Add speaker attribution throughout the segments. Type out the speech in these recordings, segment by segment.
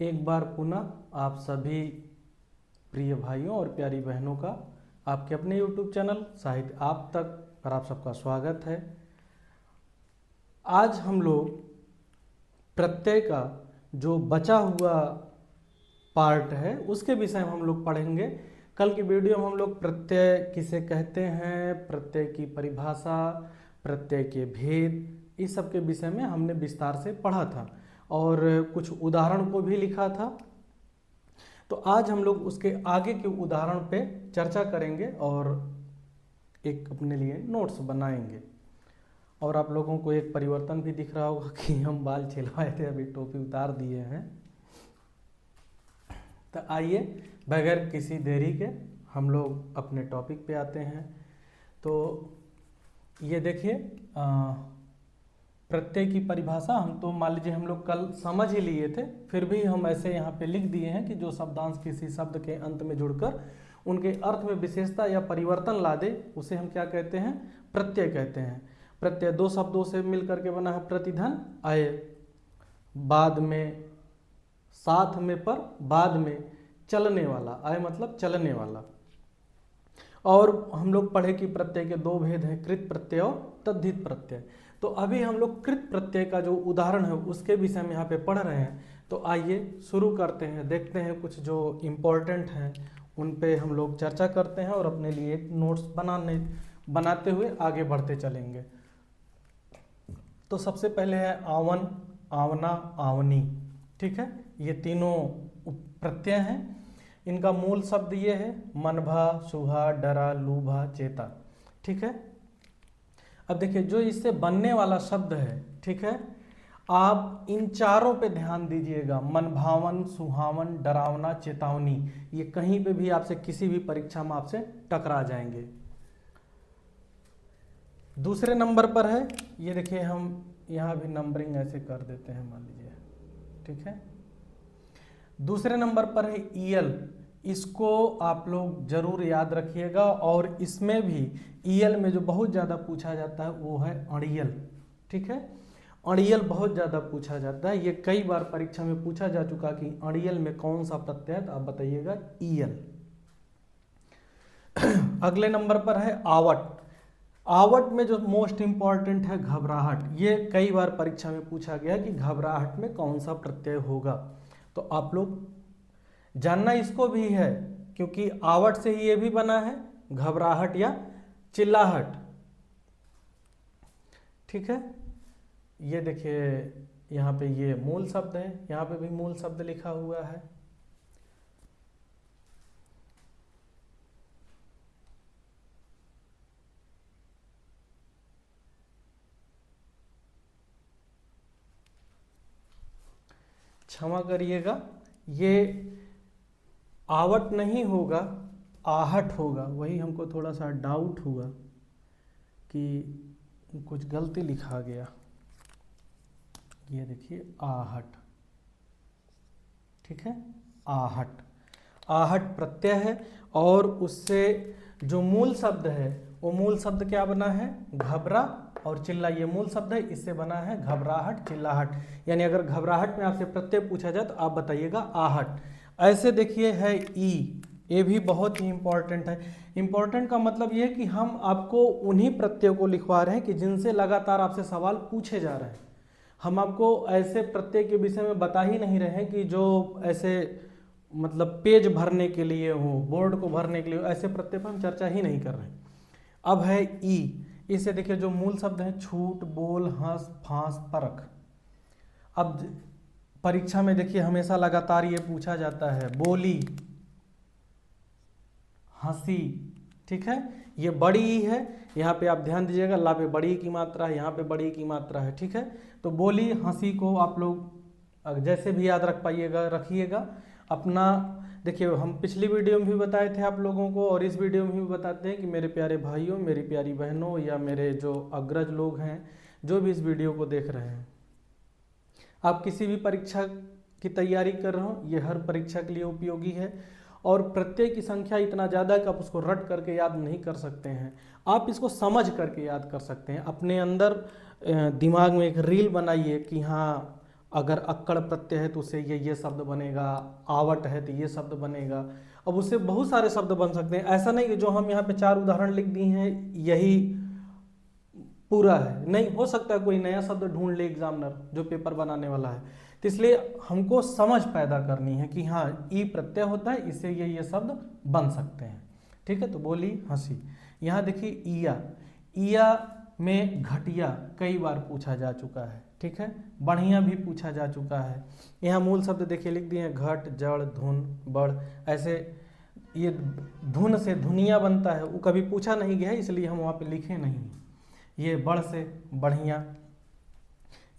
Speaker 1: एक बार पुनः आप सभी प्रिय भाइयों और प्यारी बहनों का आपके अपने YouTube चैनल साहित्य आप तक पर आप सबका स्वागत है। आज हम लोग प्रत्यय का जो बचा हुआ पार्ट है उसके विषय में हम लोग पढ़ेंगे। कल की वीडियो में हम लोग प्रत्यय किसे कहते हैं, प्रत्यय की परिभाषा, प्रत्यय के भेद, इस सब के विषय में हमने विस्तार से पढ़ा था और कुछ उदाहरण को भी लिखा था। तो आज हम लोग उसके आगे के उदाहरण पे चर्चा करेंगे और एक अपने लिए नोट्स बनाएंगे। और आप लोगों को एक परिवर्तन भी दिख रहा होगा कि हम बाल छिलवाए थे, अभी टोपी उतार दिए हैं। तो आइए बगैर किसी देरी के हम लोग अपने टॉपिक पे आते हैं। तो ये देखिए प्रत्यय की परिभाषा हम तो मान लीजिए हम लोग कल समझ ही लिए थे, फिर भी हम ऐसे यहाँ पे लिख दिए हैं कि जो शब्दांश किसी शब्द के अंत में जुड़कर उनके अर्थ में विशेषता या परिवर्तन ला दे उसे हम क्या कहते हैं, प्रत्यय कहते हैं। प्रत्यय दो शब्दों से मिलकर के बना है, प्रतिधन आय, बाद में, साथ में, पर, बाद में, चलने वाला, आय मतलब चलने वाला। और हम लोग पढ़े कि प्रत्यय के दो भेद हैं, कृत प्रत्यय और तद्धित प्रत्यय। तो अभी हम लोग कृत प्रत्यय का जो उदाहरण है उसके विषय में यहाँ पे पढ़ रहे हैं। तो आइए शुरू करते हैं, देखते हैं कुछ जो इम्पोर्टेंट हैं उन पे हम लोग चर्चा करते हैं और अपने लिए एक नोट्स बनाते हुए आगे बढ़ते चलेंगे। तो सबसे पहले है आवन, आवना, आवनी। ठीक है, ये तीनों प्रत्यय हैं। इनका मूल शब्द ये है मनभा, सुहा, डरा, लूभा, चेता। ठीक है, अब देखिए जो इससे बनने वाला शब्द है, ठीक है, आप इन चारों पे ध्यान दीजिएगा, मनभावन, सुहावन, डरावना, चेतावनी। ये कहीं पे भी आपसे किसी भी परीक्षा में आपसे टकरा जाएंगे। दूसरे नंबर पर है, ये देखिए हम यहाँ भी नंबरिंग ऐसे कर देते हैं, मान लीजिए। ठीक है, दूसरे नंबर पर है ईयल। इसको आप लोग जरूर याद रखिएगा और इसमें भी ईयल में जो बहुत ज़्यादा पूछा जाता है वो है अड़ियल। ठीक है, अड़ियल बहुत ज़्यादा पूछा जाता है, ये कई बार परीक्षा में पूछा जा चुका कि अड़ियल में कौन सा प्रत्यय है, तो आप बताइएगा ईयल। अगले नंबर पर है आवट। आवट में जो मोस्ट इंपॉर्टेंट है घबराहट। ये कई बार परीक्षा में पूछा गया कि घबराहट में कौन सा प्रत्यय होगा, तो आप लोग जानना इसको भी है क्योंकि आवट से ही ये भी बना है, घबराहट या चिल्लाहट। ठीक है, ये देखिए यहाँ पे ये मूल शब्द है, यहाँ पे भी मूल शब्द लिखा हुआ है। क्षमा करिएगा, ये आवट नहीं होगा, आहट होगा। वही हमको थोड़ा सा डाउट हुआ कि कुछ गलती लिखा गया। ये देखिए आहट। ठीक है, आहट, आहट प्रत्यय है और उससे जो मूल शब्द है वो मूल शब्द क्या बना है, घबरा और चिल्ला। ये मूल शब्द है, इससे बना है घबराहट, चिल्लाहट। यानी अगर घबराहट में आपसे प्रत्यय पूछा जाए तो आप बताइएगा आहट। ऐसे देखिए है ई, ये भी बहुत ही इंपॉर्टेंट है। इंपॉर्टेंट का मतलब ये है कि हम आपको उन्हीं प्रत्ययों को लिखवा रहे हैं कि जिनसे लगातार आपसे सवाल पूछे जा रहे हैं। हम आपको ऐसे प्रत्यय के विषय में बता ही नहीं रहे हैं कि जो ऐसे मतलब पेज भरने के लिए हो, बोर्ड को भरने के लिए, ऐसे प्रत्यय पर हम चर्चा ही नहीं कर रहे हैं। अब है ई, इसे देखिए जो मूल शब्द है छूट, बोल, हंस, फांस, परख। अब परीक्षा में देखिए हमेशा लगातार ये पूछा जाता है बोली, हंसी। ठीक है, ये बड़ी ई है, यहाँ पे आप ध्यान दीजिएगा, ला पे बड़ी की मात्रा है, यहाँ पे बड़ी की मात्रा है। ठीक है, तो बोली, हंसी को आप लोग जैसे भी याद रख पाइएगा रखिएगा अपना। देखिए हम पिछली वीडियो में भी बताए थे आप लोगों को और इस वीडियो में भी बताते हैं कि मेरे प्यारे भाइयों, मेरी प्यारी बहनों या मेरे जो अग्रज लोग हैं जो भी इस वीडियो को देख रहे हैं, आप किसी भी परीक्षा की तैयारी कर रहे हो, ये हर परीक्षा के लिए उपयोगी है। और प्रत्यय की संख्या इतना ज़्यादा है कि आप उसको रट करके याद नहीं कर सकते हैं, आप इसको समझ करके याद कर सकते हैं। अपने अंदर दिमाग में एक रील बनाइए कि हाँ अगर अक्कड़ प्रत्यय है तो उससे ये शब्द बनेगा, आवट है तो ये शब्द बनेगा। अब उससे बहुत सारे शब्द बन सकते हैं, ऐसा नहीं कि जो हम यहाँ पे 4 उदाहरण लिख दिए हैं यही पूरा है, नहीं, हो सकता है कोई नया शब्द ढूंढ ले एग्जामिनर जो पेपर बनाने वाला है। तो इसलिए हमको समझ पैदा करनी है कि हाँ ई प्रत्यय होता है, इससे ये शब्द बन सकते हैं। ठीक है, तो बोली हंसी। यहाँ देखिए ईया, ईया में घटिया कई बार पूछा जा चुका है। ठीक है, बढ़िया भी पूछा जा चुका है। यहाँ मूल शब्द देखिए लिख दिए हैं, घट, जड़, धुन, बढ़। ऐसे ये धुन से धुनिया बनता है, वो कभी पूछा नहीं गया है इसलिए हम वहाँ पे लिखे नहीं। ये बढ़ से बढ़िया।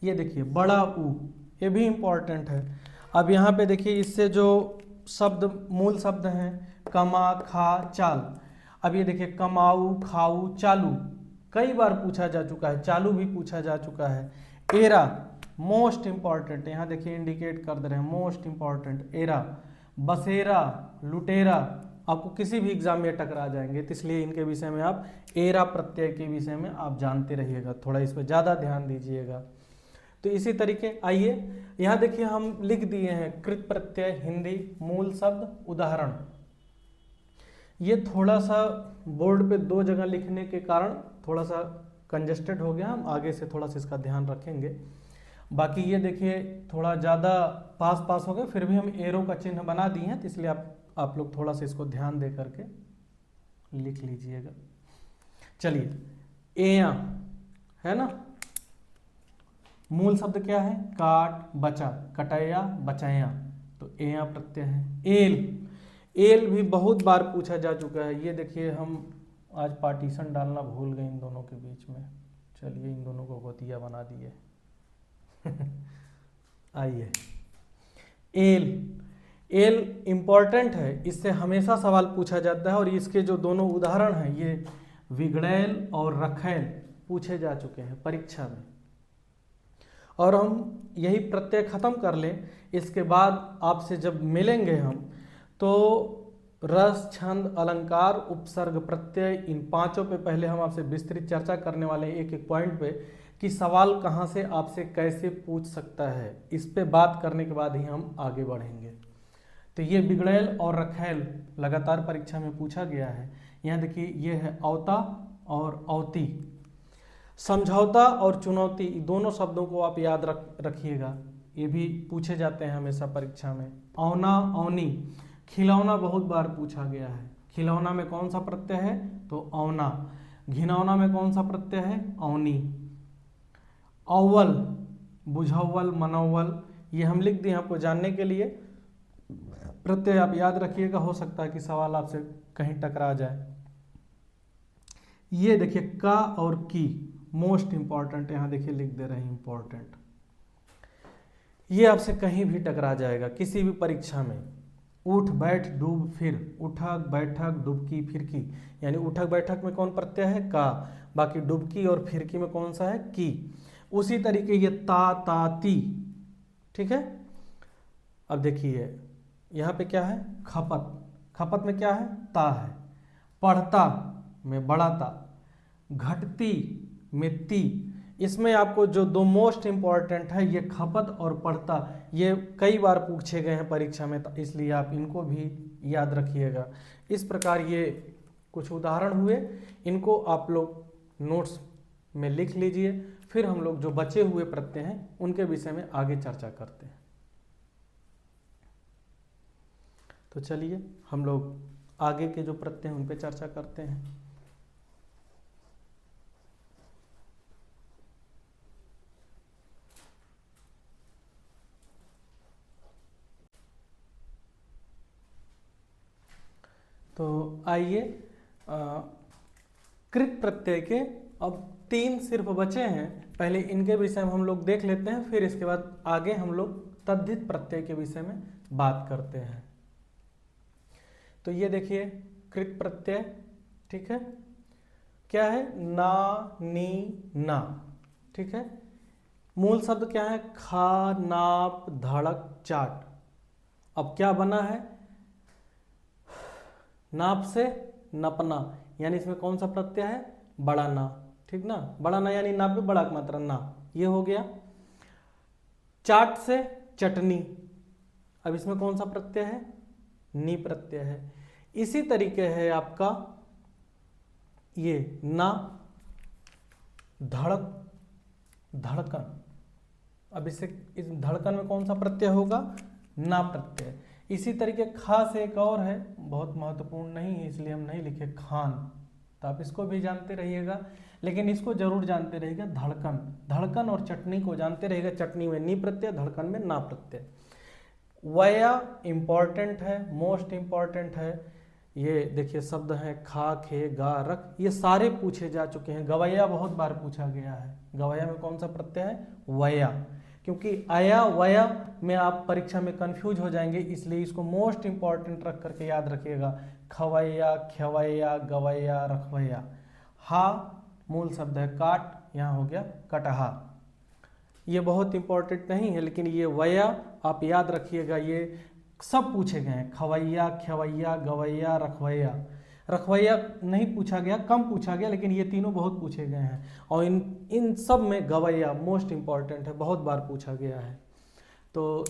Speaker 1: ये देखिए बड़ा ऊ, ये भी इम्पॉर्टेंट है। अब यहाँ पे देखिए इससे जो शब्द मूल शब्द हैं, कमा, खा, चाल। अब ये देखिए कमाऊ, खाऊ, चालू कई बार पूछा जा चुका है, चालू भी पूछा जा चुका है। एरा मोस्ट इंपॉर्टेंट, यहाँ देखिए इंडिकेट कर दे रहे हैं मोस्ट इंपॉर्टेंट एरा। बसेरा, लुटेरा आपको किसी भी एग्जाम में टकरा जाएंगे, तो इसलिए इनके विषय में आप एरा प्रत्यय के विषय में आप जानते रहिएगा, थोड़ा इस पर ज़्यादा ध्यान दीजिएगा। तो इसी तरीके आइए यहाँ देखिए हम लिख दिए हैं कृत प्रत्यय हिंदी मूल शब्द उदाहरण। ये थोड़ा सा बोर्ड पे 2 जगह लिखने के कारण थोड़ा सा कंजेस्टेड हो गया, हम आगे से थोड़ा सा इसका ध्यान रखेंगे। बाकी ये देखिए थोड़ा ज़्यादा पास हो गए, फिर भी हम एरो का चिन्ह बना दिए हैं, तो इसलिए आप लोग थोड़ा सा इसको ध्यान दे करके लिख लीजिएगा। चलिए एया है ना, मूल शब्द क्या है, काट, बचा, कटैया, बचैया, तो एया प्रत्यय है। एल, एल भी बहुत बार पूछा जा चुका है। ये देखिए हम आज पार्टीशन डालना भूल गए इन दोनों के बीच में, चलिए इन दोनों को गोतिया बना दिए। आइए एल, एल इम्पॉर्टेंट है, इससे हमेशा सवाल पूछा जाता है और इसके जो दोनों उदाहरण हैं ये विगड़ैल और रखैल पूछे जा चुके हैं परीक्षा में। और हम यही प्रत्यय खत्म कर लें, इसके बाद आपसे जब मिलेंगे हम तो रस, छंद, अलंकार, उपसर्ग, प्रत्यय, इन 5 पे पहले हम आपसे विस्तृत चर्चा करने वाले हैं एक एक पॉइंट पे कि सवाल कहाँ से आपसे कैसे पूछ सकता है। इस पे बात करने के बाद ही हम आगे बढ़ेंगे। तो ये बिगड़ैल और रखैल लगातार परीक्षा में पूछा गया है। यहाँ देखिए ये है अवता और अवती। समझौता और चुनौती दोनों शब्दों को आप याद रखिएगा, ये भी पूछे जाते हैं हमेशा परीक्षा में। औना, औनी, खिलौना बहुत बार पूछा गया है। खिलौना में कौन सा प्रत्यय है, तो औना। घिनौना में कौन सा प्रत्यय है, औनी। औवल, बुझौवल, मनौवल, ये हम लिख दिए आपको जानने के लिए। प्रत्यय आप याद रखिएगा, हो सकता है कि सवाल आपसे कहीं टकरा जाए। ये देखिए का और की मोस्ट इंपॉर्टेंट, यहाँ देखिए लिख दे रहे हैं इंपॉर्टेंट। ये आपसे कहीं भी टकरा जाएगा किसी भी परीक्षा में। उठ, बैठ, डूब, फिर, उठक, बैठक, डुबकी, फिरकी, यानी उठक बैठक में कौन प्रत्यय है, का। बाकी डुबकी और फिरकी में कौन सा है, की। उसी तरीके ये ता, ता, ती। ठीक है, अब देखिए यहाँ पे क्या है, खपत। खपत में क्या है, ता है। पढ़ता में बड़ा ता। घटती में ती। इसमें आपको जो 2 मोस्ट इंपॉर्टेंट है ये खपत और पढ़ता, ये कई बार पूछे गए हैं परीक्षा में, तो इसलिए आप इनको भी याद रखिएगा। इस प्रकार ये कुछ उदाहरण हुए, इनको आप लोग नोट्स में लिख लीजिए, फिर हम लोग जो बचे हुए प्रत्यय हैं उनके विषय में आगे चर्चा करते हैं। तो चलिए हम लोग आगे के जो प्रत्यय हैं उन पे चर्चा करते हैं। तो आइए कृत प्रत्यय के अब 3 सिर्फ बचे हैं, पहले इनके विषय में हम लोग देख लेते हैं, फिर इसके बाद आगे हम लोग तद्धित प्रत्यय के विषय में बात करते हैं। तो ये देखिए कृत प्रत्यय, ठीक है, क्या है, ना, नी, ना। ठीक है, मूल शब्द क्या है, खा, नाप, धड़क, चाट। अब क्या बना है, नाप से नपना, यानी इसमें कौन सा प्रत्यय है, बड़ा ना। ठीक ना, बड़ा ना यानी नाप में बड़ा का मात्रा ना, ये हो गया। चाट से चटनी, अब इसमें कौन सा प्रत्यय है? नी प्रत्यय है। इसी तरीके है आपका ये ना, धड़क, धड़कन, अब इस धड़कन में कौन सा प्रत्यय होगा? ना प्रत्यय। इसी तरीके खा से एक और है, बहुत महत्वपूर्ण नहीं है इसलिए हम नहीं लिखे, खान, तो आप इसको भी जानते रहिएगा, लेकिन इसको जरूर जानते रहिएगा, धड़कन। धड़कन और चटनी को जानते रहिएगा, चटनी में नी प्रत्यय, धड़कन में ना प्रत्यय। वया इंपॉर्टेंट है, मोस्ट इंपॉर्टेंट है। ये देखिए शब्द है खा, खे, गा, रख, ये सारे पूछे जा चुके हैं। गवैया बहुत बार पूछा गया है। गवैया में कौन सा प्रत्यय है? वया, क्योंकि अया वया में आप परीक्षा में कंफ्यूज हो जाएंगे, इसलिए इसको मोस्ट इंपॉर्टेंट रख करके याद रखिएगा। खवैया, खवैया, गवैया, रखवैया। हा मूल शब्द है काट, यहाँ हो गया कटहा। ये बहुत इंपॉर्टेंट नहीं है, लेकिन ये वया आप याद रखिएगा, ये सब पूछे गए हैं। खवैया, खवैया, गवैया, रखवैया। रखवैया नहीं पूछा गया, कम पूछा गया, लेकिन ये तीनों बहुत पूछे गए हैं। और इन सब में गवैया मोस्ट इंपॉर्टेंट है, बहुत बार पूछा गया है। तो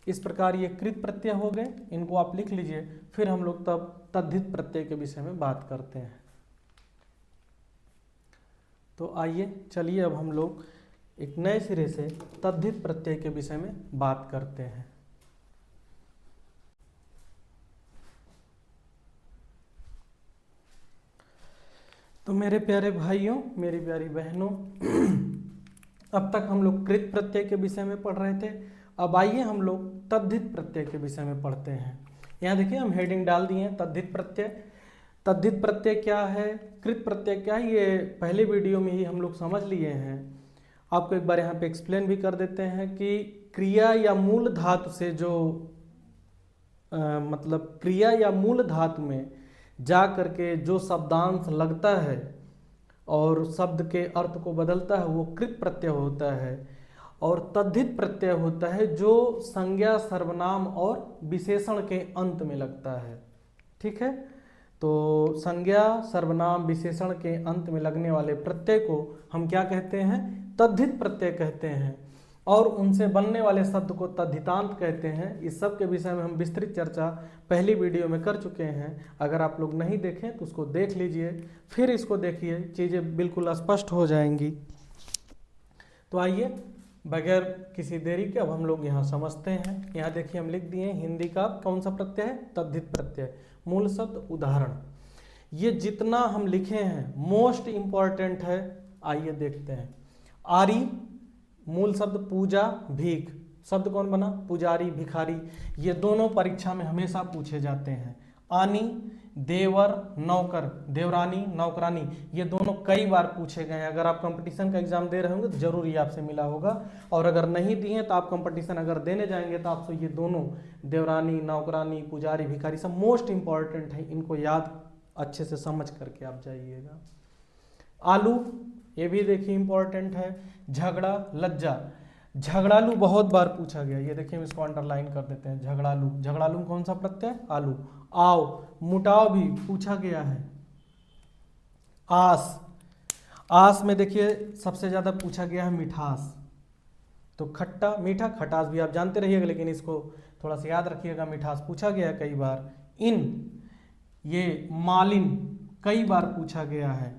Speaker 1: इस प्रकार ये कृत प्रत्यय हो गए, इनको आप लिख लीजिए। फिर हम लोग तब तद्धित प्रत्यय के विषय में बात करते हैं। तो आइए चलिए अब हम लोग एक नए सिरे से तद्धित प्रत्यय के विषय में बात करते हैं। तो मेरे प्यारे भाइयों, मेरी प्यारी बहनों, अब तक हम लोग कृत प्रत्यय के विषय में पढ़ रहे थे। अब आइए हम लोग तद्धित प्रत्यय के विषय में पढ़ते हैं। यहाँ देखिए हम हेडिंग डाल दिए हैं, तद्धित प्रत्यय। तद्धित प्रत्यय क्या है, कृत प्रत्यय क्या है, ये पहले वीडियो में ही हम लोग समझ लिए हैं। आपको एक बार यहाँ पे एक्सप्लेन भी कर देते हैं कि क्रिया या मूल धातु से जो मतलब क्रिया या मूल धातु में जा करके जो शब्दांश लगता है और शब्द के अर्थ को बदलता है, वो कृत प्रत्यय होता है। और तद्धित प्रत्यय होता है जो संज्ञा, सर्वनाम और विशेषण के अंत में लगता है। ठीक है, तो संज्ञा, सर्वनाम, विशेषण के अंत में लगने वाले प्रत्यय को हम क्या कहते हैं? तद्धित प्रत्यय कहते हैं। और उनसे बनने वाले शब्द को तद्धितांत कहते हैं। इस सब के विषय में हम विस्तृत चर्चा पहली वीडियो में कर चुके हैं। अगर आप लोग नहीं देखें तो उसको देख लीजिए, फिर इसको देखिए, चीज़ें बिल्कुल स्पष्ट हो जाएंगी। तो आइए बगैर किसी देरी के अब हम लोग यहाँ समझते हैं। यहाँ देखिए हम लिख दिए हैं हिंदी का कौन सा प्रत्यय है? तद्धित प्रत्यय। मूल शब्द, उदाहरण, ये जितना हम लिखे हैं मोस्ट इंपॉर्टेंट है। आइए देखते हैं। आरी मूल शब्द, पूजा, भीख, शब्द कौन बना? पुजारी, भिखारी। ये दोनों परीक्षा में हमेशा पूछे जाते हैं। आनी, देवर, नौकर, देवरानी, नौकरानी, ये दोनों कई बार पूछे गए हैं। अगर आप कंपटीशन का एग्जाम दे रहे होंगे तो जरूर ये आपसे मिला होगा, और अगर नहीं दिए तो आप कंपटीशन अगर देने जाएंगे तो आपसे ये दोनों देवरानी, नौकरानी, पुजारी, भिखारी सब मोस्ट इंपॉर्टेंट है। इनको याद अच्छे से समझ करके आप जाइएगा। आलू, ये भी देखिए इंपॉर्टेंट है। झगड़ा, लज्जा, झगड़ालू बहुत बार पूछा गया। ये देखिए हम इसको अंडरलाइन कर देते हैं, झगड़ालू। झगड़ालू कौन सा प्रत्यय? आलू। आओ, मुटाव भी पूछा गया है। आस, आस में देखिए सबसे ज्यादा पूछा गया है मिठास। तो खट्टा, मीठा, खटास भी आप जानते रहिएगा, लेकिन इसको थोड़ा सा याद रखिएगा, मिठास पूछा गया है कई बार। इन, ये मालिन कई बार पूछा गया है।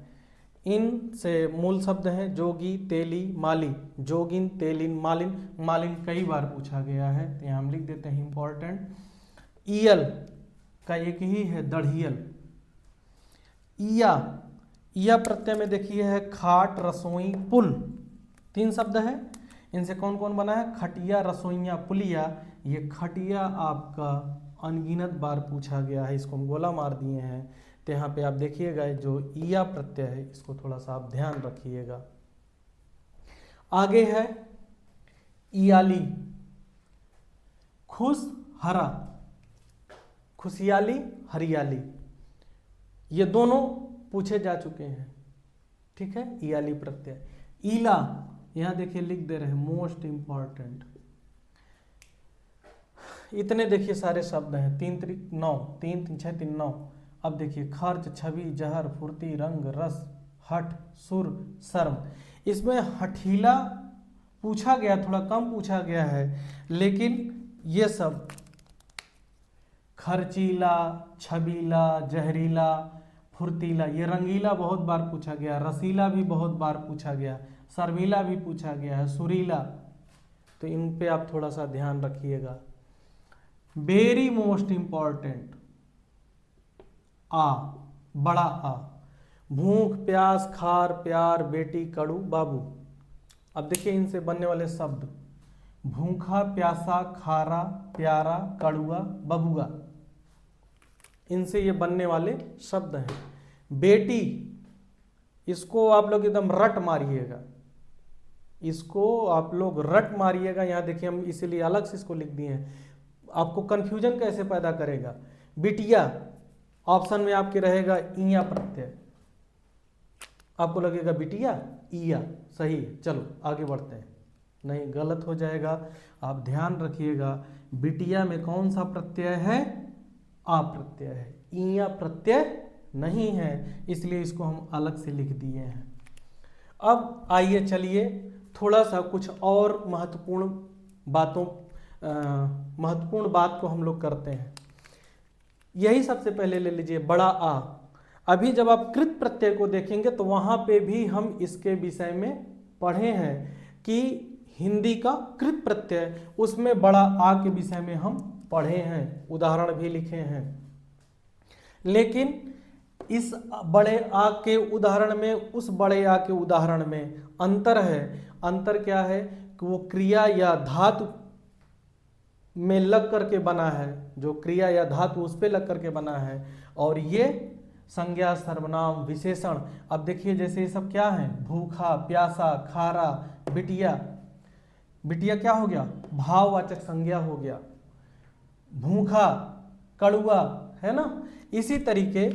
Speaker 1: इन से मूल शब्द है जोगी, तेली, माली। जोगिन, तेलिन, मालिन, मालिन कई बार पूछा गया है, तो यहाँ हम लिख देते हैं इंपॉर्टेंट। ईयल का एक ही है, दढ़ियल। ईया, ईया प्रत्यय में देखिए है खाट, रसोई, पुल, तीन शब्द है। इनसे कौन कौन बना है? खटिया, रसोइया, पुलिया। ये खटिया आपका अनगिनत बार पूछा गया है, इसको हम गोला मार दिए हैं। तो यहाँ पे आप देखिएगा जो ईया प्रत्यय है इसको थोड़ा सा आप ध्यान रखिएगा। आगे है इयाली, खुश, हरा, खुशियाली, हरियाली, ये दोनों पूछे जा चुके हैं। ठीक है, इयाली प्रत्यय। ईला, यहां देखिए लिख दे रहे हैं, मोस्ट इंपॉर्टेंट। इतने देखिए सारे शब्द हैं, 3 3 9, 3 3 6 3 9। अब देखिए खर्च, छवि, जहर, फुर्ती, रंग, रस, हठ, सुर, शर्म। इसमें हठीला पूछा गया, थोड़ा कम पूछा गया है, लेकिन ये सब खर्चीला, छबीला, जहरीला, फुर्तीला, ये रंगीला बहुत बार पूछा गया, रसीला भी बहुत बार पूछा गया, शर्मीला भी पूछा गया है, सुरीला, तो इन पे आप थोड़ा सा ध्यान रखिएगा। वेरी मोस्ट इंपॉर्टेंट, आ, बड़ा आ, भूख, प्यास, खार, प्यार, बेटी, कड़ू, बाबू। अब देखिए इनसे बनने वाले शब्द, भूखा, प्यासा, खारा, प्यारा, कड़ुआ, बबुआ, इनसे ये बनने वाले शब्द हैं। बेटी, इसको आप लोग एकदम रट मारिएगा, इसको आप लोग रट मारिएगा। यहाँ देखिए हम इसीलिए अलग से इसको लिख दिए हैं, आपको कंफ्यूजन कैसे पैदा करेगा। बिटिया, ऑप्शन में आपके रहेगा इया प्रत्यय, आपको लगेगा बिटिया, इया, सही है। चलो आगे बढ़ते हैं, नहीं गलत हो जाएगा, आप ध्यान रखिएगा। बिटिया में कौन सा प्रत्यय है? आ प्रत्यय है, इया प्रत्यय नहीं है, इसलिए इसको हम अलग से लिख दिए हैं। अब आइए चलिए थोड़ा सा कुछ और महत्वपूर्ण बात को हम लोग करते हैं। यही सबसे पहले ले लीजिए बड़ा आ। अभी जब आप कृत प्रत्यय को देखेंगे तो वहां पे भी हम इसके विषय में पढ़े हैं कि हिंदी का कृत प्रत्यय, उसमें बड़ा आ के विषय में हम पढ़े हैं, उदाहरण भी लिखे हैं। लेकिन इस बड़े आ के उदाहरण में, उस बड़े आ के उदाहरण में अंतर है। अंतर क्या है कि वो क्रिया या धातु में लग करके बना है, जो क्रिया या धातु उस पे लग करके बना है, और ये संज्ञा, सर्वनाम, विशेषण। अब देखिए जैसे ये सब क्या है, भूखा, प्यासा, खारा, बिटिया। बिटिया क्या हो गया? भाववाचक संज्ञा हो गया। भूखा, कड़ुआ, है ना। इसी तरीके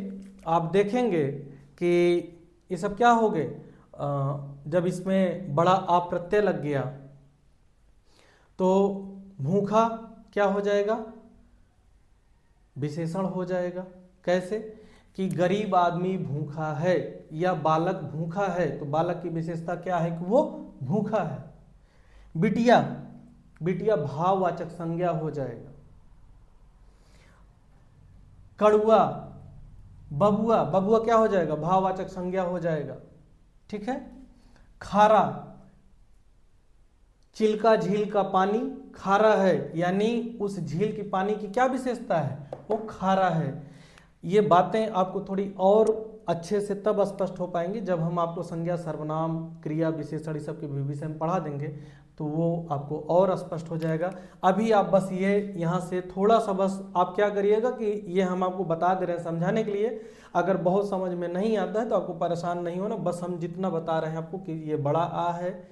Speaker 1: आप देखेंगे कि ये सब क्या हो गए, जब इसमें बड़ा आ प्रत्यय लग गया तो भूखा क्या हो जाएगा? विशेषण हो जाएगा। कैसे कि गरीब आदमी भूखा है या बालक भूखा है, तो बालक की विशेषता क्या है कि वो भूखा है। बिटिया, बिटिया भाववाचक संज्ञा हो जाएगा। कड़ुआ, बबुआ, बबुआ क्या हो जाएगा? भाववाचक संज्ञा हो जाएगा। ठीक है। खारा, चिल्का झील का पानी खारा है, यानी उस झील की पानी की क्या विशेषता है? वो खारा है। ये बातें आपको थोड़ी और अच्छे से तब स्पष्ट हो पाएंगी जब हम आपको संज्ञा, सर्वनाम, क्रिया, विशेषण इस सब के विषय में पढ़ा देंगे, तो वो आपको और स्पष्ट हो जाएगा। अभी आप बस ये यहाँ से थोड़ा सा बस आप क्या करिएगा कि ये हम आपको बता दे रहे हैं समझाने के लिए। अगर बहुत समझ में नहीं आता है तो आपको परेशान नहीं होना, बस हम जितना बता रहे हैं आपको कि ये बड़ा आ है,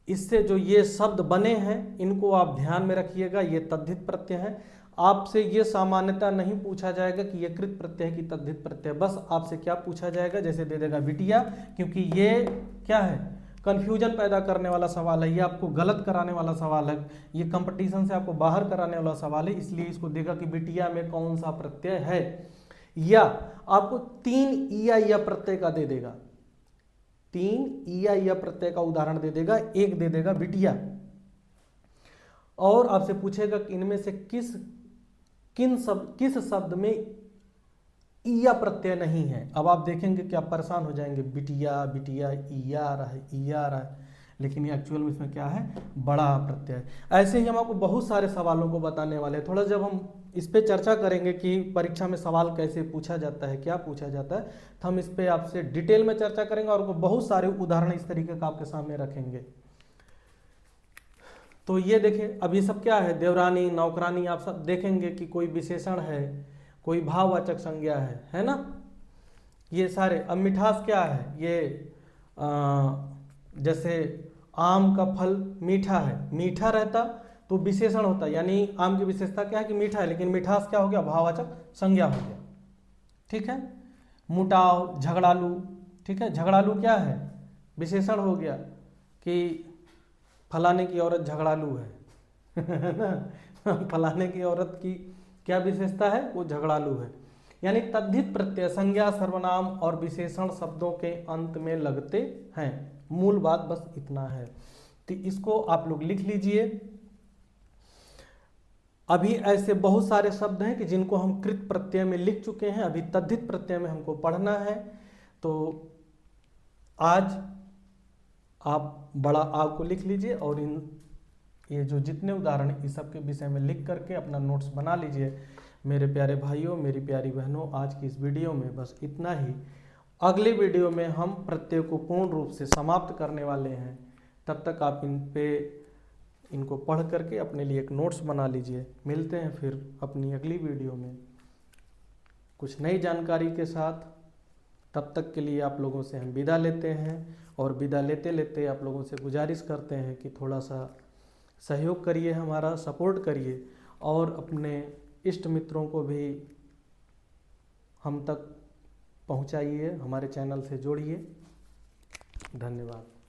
Speaker 1: इससे जो ये शब्द बने हैं इनको आप ध्यान में रखिएगा। ये तद्धित प्रत्यय है। आपसे ये सामान्यता नहीं पूछा जाएगा कि ये कृत प्रत्यय की तद्धित प्रत्यय, बस आपसे क्या पूछा जाएगा, जैसे दे देगा बिटिया, क्योंकि ये क्या है, कंफ्यूजन पैदा करने वाला सवाल है, ये आपको गलत कराने वाला सवाल है, ये कंपटीशन से आपको बाहर कराने वाला सवाल है, इसलिए इसको देगा कि बिटिया में कौन सा प्रत्यय है। या आपको 3 ईया प्रत्यय का दे देगा, 3 ईया प्रत्यय का उदाहरण दे देगा, एक दे देगा बिटिया, और आपसे पूछेगा कि इनमें से किस शब्द में ईया प्रत्यय नहीं है। अब आप देखेंगे कि आप परेशान हो जाएंगे, बिटिया बिटिया ईया आ रहा है, ईया आ रहा है, लेकिन ये एक्चुअल में इसमें क्या है, बड़ा प्रत्यय। ऐसे ही हम आपको बहुत सारे सवालों को बताने वाले हैं। थोड़ा जब हम इस पे चर्चा करेंगे कि परीक्षा में सवाल कैसे पूछा जाता है, क्या पूछा जाता है, तो हम इस पे आपसे डिटेल में चर्चा करेंगे और बहुत सारे उदाहरण इस तरीके का आपके सामने रखेंगे। तो ये देखिए, अब ये सब क्या है, देवरानी, नौकरानी, आप सब देखेंगे कि कोई विशेषण है, कोई भाववाचक संज्ञा है ना, ये सारे। अब मिठास क्या है, ये जैसे आम का फल मीठा है, मीठा रहता तो विशेषण होता, यानी आम की विशेषता क्या है कि मीठा है, लेकिन मिठास क्या हो गया, भाववाचक संज्ञा हो गया। ठीक है। मुटाव, झगड़ालू, ठीक है, झगड़ालू क्या है, विशेषण हो गया कि फलाने की औरत झगड़ालू है ना, फलाने की औरत की क्या विशेषता है, वो झगड़ालू है। यानी तद्धित प्रत्यय संज्ञा, सर्वनाम और विशेषण शब्दों के अंत में लगते हैं। मूल बात बस इतना है। तो इसको आप लोग लिख लीजिए। अभी ऐसे बहुत सारे शब्द हैं कि जिनको हम कृत प्रत्यय में लिख चुके हैं, अभी तद्धित प्रत्यय में हमको पढ़ना है। तो आज आप बड़ा आ को लिख लीजिए और ये जो जितने उदाहरण इस सब के विषय में लिख करके अपना नोट्स बना लीजिए। मेरे प्यारे भाइयों, मेरी प्यारी बहनों, आज की इस वीडियो में बस इतना ही। अगले वीडियो में हम प्रत्यय को पूर्ण रूप से समाप्त करने वाले हैं। तब तक आप इनको पढ़ करके अपने लिए एक नोट्स बना लीजिए। मिलते हैं फिर अपनी अगली वीडियो में कुछ नई जानकारी के साथ। तब तक के लिए आप लोगों से हम विदा लेते हैं और विदा लेते लेते आप लोगों से गुजारिश करते हैं कि थोड़ा सा सहयोग करिए, हमारा सपोर्ट करिए और अपने इष्ट मित्रों को भी हम तक पहुंचाइए, हमारे चैनल से जोड़िए। धन्यवाद।